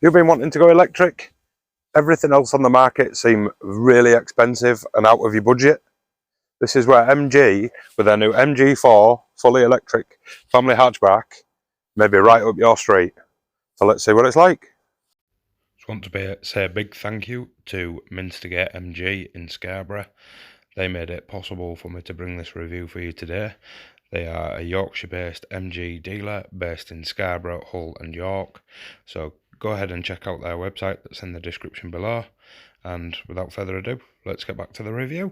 You've been wanting to go electric? Everything else on the market seems really expensive and out of your budget. This is where MG, with their new MG4 fully electric family hatchback, may be right up your street. So let's see what it's like. Just want to say a big thank you to Minstergate MG in Scarborough. They made it possible for me to bring this review for you today. They are a Yorkshire-based MG dealer based in Scarborough, Hull and York. So go ahead and check out their website that's in the description below. And without further ado, let's get back to the review.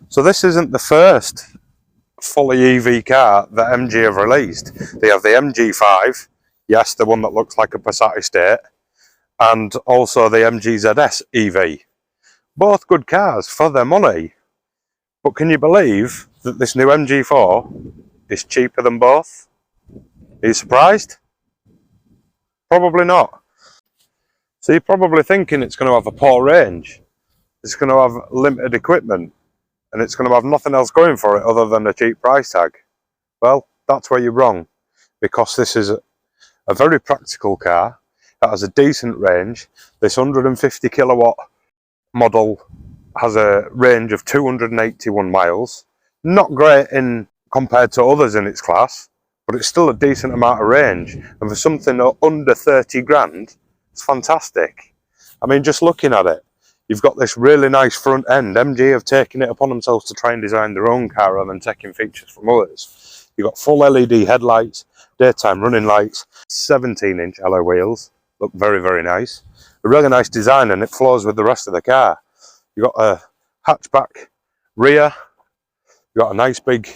So this isn't the first fully EV car that MG have released. They have the MG5, yes, the one that looks like a Passat estate, and also the MG ZS EV. Both good cars for their money. But can you believe that this new MG4 is cheaper than both? Are you surprised? Probably not. So you're probably thinking it's going to have a poor range, it's going to have limited equipment, and it's going to have nothing else going for it other than a cheap price tag. Well, that's where you're wrong, because this is a very practical car that has a decent range. This 150 kilowatt model has a range of 281 miles. Not great in compared to others in its class, but it's still a decent amount of range. And for something under 30 grand, it's fantastic. I mean, just looking at it, you've got this really nice front end. MG have taken it upon themselves to try and design their own car rather than taking features from others. You've got full LED headlights, daytime running lights, 17-inch alloy wheels, look very, very nice. A really nice design, and it flows with the rest of the car. You've got a hatchback rear, you've got a nice big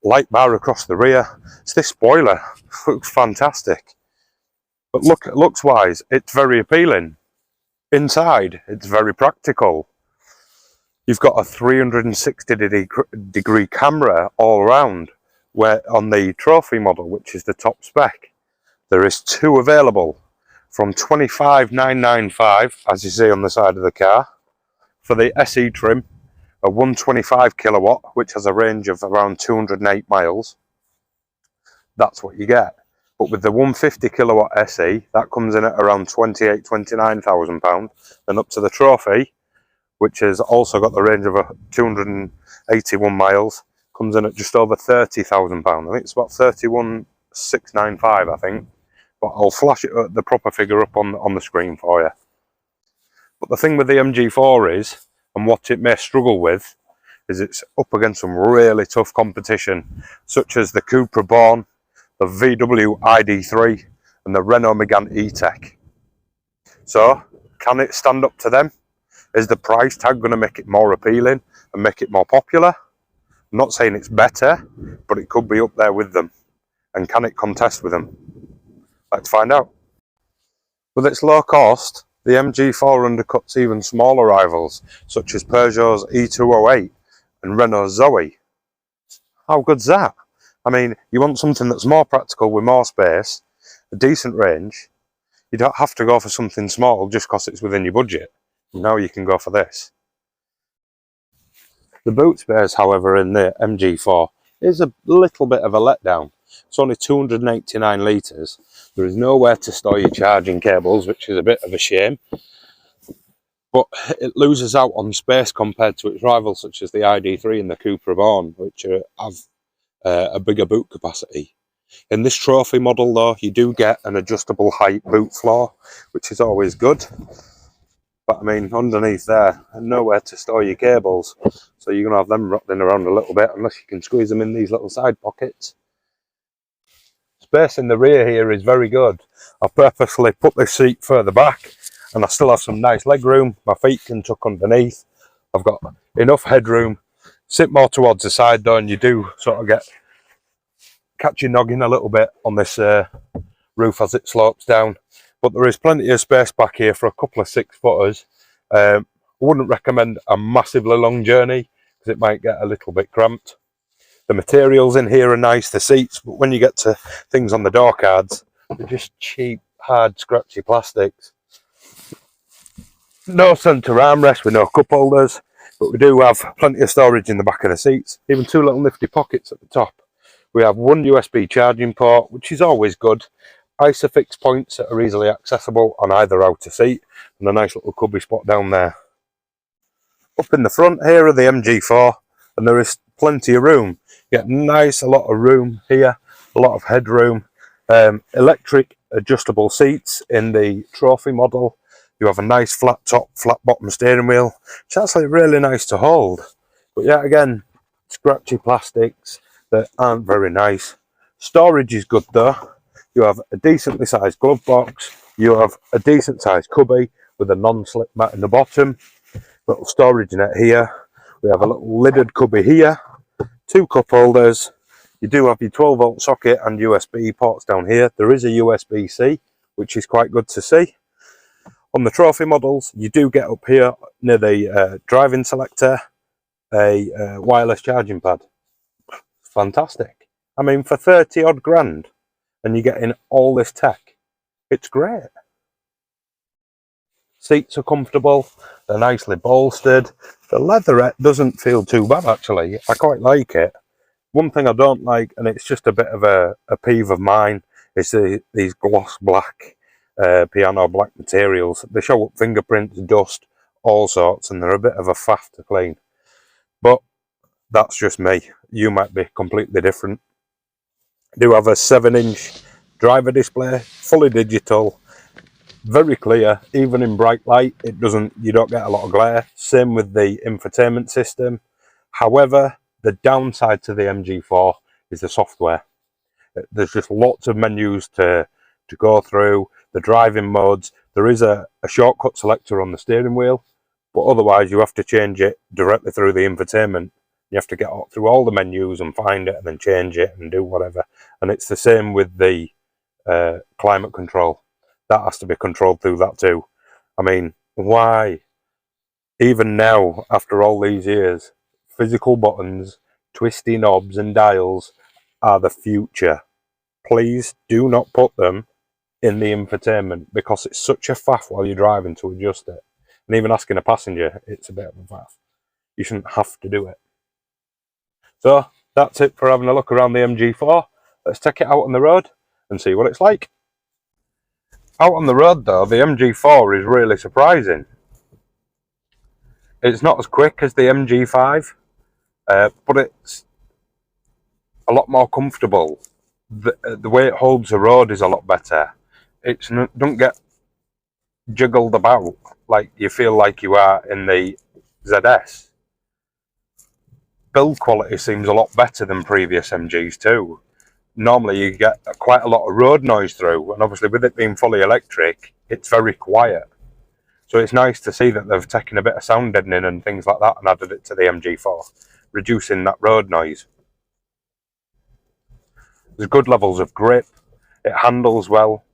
light bar across the rear. It's this spoiler, looks fantastic. But look, looks wise, it's very appealing. Inside, it's very practical. You've got a 360-degree camera all around, where on the trophy model, which is the top spec, there is two available from $25,995, as you see on the side of the car. For the SE trim, a 125 kilowatt, which has a range of around 208 miles. That's what you get. But with the 150 kilowatt SE, that comes in at around £29,000, and up to the trophy, which has also got the range of 281 miles, comes in at just over £30,000. I think it's about 31,695, I think. But I'll flash it the proper figure up on the screen for you. But the thing with the MG4 is, and what it may struggle with, is it's up against some really tough competition, such as the Cupra Born, the VW ID3, and the Renault Megane E-Tech. So, can it stand up to them? Is the price tag going to make it more appealing and make it more popular? I'm not saying it's better, but it could be up there with them. And can it contest with them? Let's find out. With its low cost, the MG4 undercuts even smaller rivals, such as Peugeot's E208 and Renault Zoe. How good's that? I mean, you want something that's more practical with more space, a decent range. You don't have to go for something small just because it's within your budget. Now you can go for this. The boot space, however, in the MG4 is a little bit of a letdown. It's only 289 litres. There is nowhere to store your charging cables, which is a bit of a shame. But it loses out on space compared to its rivals, such as the ID3 and the Cupra Born, which have a bigger boot capacity. In this trophy model, though, you do get an adjustable height boot floor, which is always good. But I mean, underneath there, nowhere to store your cables. So you're going to have them rattling around a little bit, unless you can squeeze them in these little side pockets. Space in the rear here is very good. I've purposely put this seat further back, and I still have some nice leg room. My feet can tuck underneath. I've got enough headroom. Sit more towards the side though, and you do sort of catch your noggin a little bit on this roof as it slopes down. But there is plenty of space back here for a couple of 6-footers. I wouldn't recommend a massively long journey because it might get a little bit cramped. The materials in here are nice, the seats, but when you get to things on the door cards, they're just cheap, hard, scratchy plastics. No centre armrest with no cup holders, but we do have plenty of storage in the back of the seats, even 2 little nifty pockets at the top. We have 1 USB charging port, which is always good, Isofix points that are easily accessible on either outer seat, and a nice little cubby spot down there. Up in the front here are the MG4, and there is plenty of room. You get a lot of room here, a lot of headroom. Electric adjustable seats in the trophy model. You have a nice flat top, flat bottom steering wheel. It's actually really nice to hold. But yeah, again, scratchy plastics that aren't very nice. Storage is good though. You have a decently sized glove box. You have a decent sized cubby with a non-slip mat in the bottom. Little storage net here. We have a little lidded cubby here. 2 cup holders. You do have your 12-volt socket and USB ports down here. There is a USB-C, which is quite good to see. On the trophy models, you do get up here near the driving selector a wireless charging pad. Fantastic. I mean, for 30 odd grand, and you're getting all this tech, it's great. Seats are comfortable, they're nicely bolstered. The leatherette doesn't feel too bad actually, I quite like it. One thing I don't like, and it's just a bit of a peeve of mine, is these gloss black, piano black materials. They show up fingerprints, dust, all sorts, and they're a bit of a faff to clean. But that's just me. You might be completely different. I do have a 7-inch driver display, fully digital, very clear. Even in bright light, you don't get a lot of glare. Same with the infotainment system. However, the downside to the MG4 is the software. There's just lots of menus to go through, the driving modes. There is a shortcut selector on the steering wheel, but otherwise you have to change it directly through the infotainment. You have to get through all the menus and find it and then change it and do whatever. And it's the same with the climate control. That has to be controlled through that too. I mean, why? Even now, after all these years, physical buttons, twisty knobs and dials are the future. Please do not put them in the infotainment, because it's such a faff while you're driving to adjust it. And even asking a passenger, it's a bit of a faff. You shouldn't have to do it. So that's it for having a look around the MG4. Let's take it out on the road and see what it's like. Out on the road though, the MG4 is really surprising. It's not as quick as the MG5, but it's a lot more comfortable. The way it holds the road is a lot better. It don't get jiggled about like you feel like you are in the ZS. Build quality seems a lot better than previous MGs too. Normally you get quite a lot of road noise through, and obviously with it being fully electric, it's very quiet. So it's nice to see that they've taken a bit of sound deadening and things like that and added it to the MG4, reducing that road noise. There's good levels of grip, it handles well.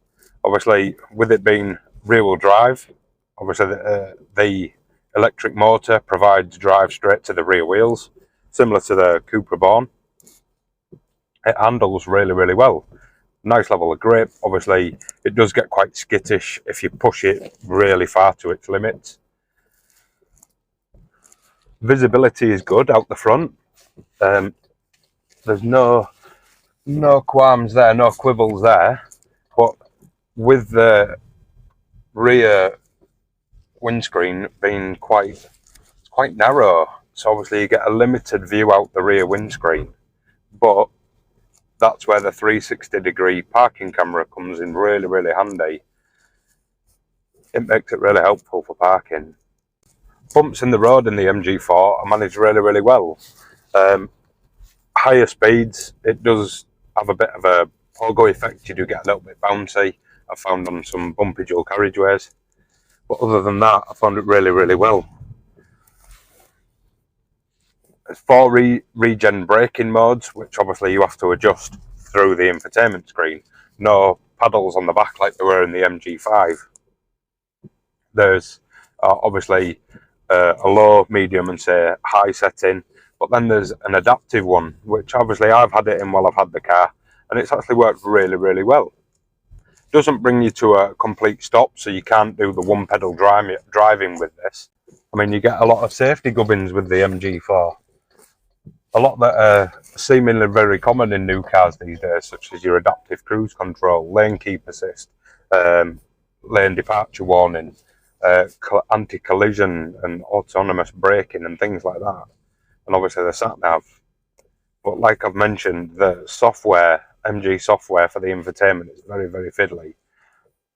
Obviously with it being rear-wheel drive, obviously the electric motor provides drive straight to the rear wheels, similar to the Cupra Born. It handles really, really well. Nice level of grip. Obviously, it does get quite skittish if you push it really far to its limits. Visibility is good out the front. There's no qualms there, no quibbles there. But with the rear windscreen being quite narrow, so obviously you get a limited view out the rear windscreen. But that's where the 360-degree parking camera comes in really, really handy. It makes it really helpful for parking. Bumps in the road in the MG4 are managed really, really well. Higher speeds, it does have a bit of a pogo effect. You do get a little bit bouncy. I found on some bumpy dual carriageways. But other than that, I found it really, really well. There's 4 regen braking modes, which obviously you have to adjust through the infotainment screen. No paddles on the back like there were in the MG5. There's obviously a low, medium and say high setting, but then there's an adaptive one, which obviously I've had it in while I've had the car, and it's actually worked really, really well. It doesn't bring you to a complete stop, so you can't do the one pedal driving with this. I mean, you get a lot of safety gubbins with the MG4. a lot that are seemingly very common in new cars these days, such as your adaptive cruise control, lane keep assist, lane departure warning, anti-collision and autonomous braking and things like that. And obviously the sat-nav. But like I've mentioned, the software, MG software for the infotainment is very, very fiddly.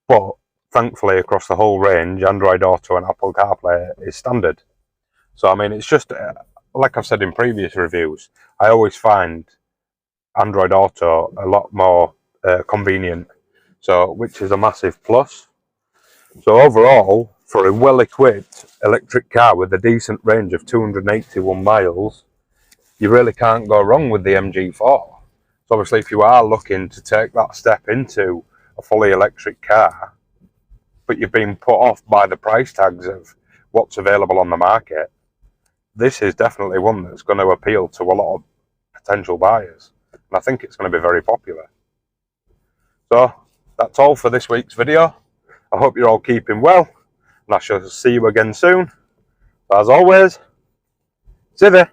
But thankfully across the whole range, Android Auto and Apple CarPlay is standard. So I mean, it's just, like I've said in previous reviews, I always find Android Auto a lot more convenient, so which is a massive plus. So overall, for a well-equipped electric car with a decent range of 281 miles, you really can't go wrong with the MG4. So obviously, if you are looking to take that step into a fully electric car, but you've been put off by the price tags of what's available on the market, this is definitely one that's going to appeal to a lot of potential buyers. And I think it's going to be very popular. So that's all for this week's video. I hope you're all keeping well, and I shall see you again soon. As always, see you there.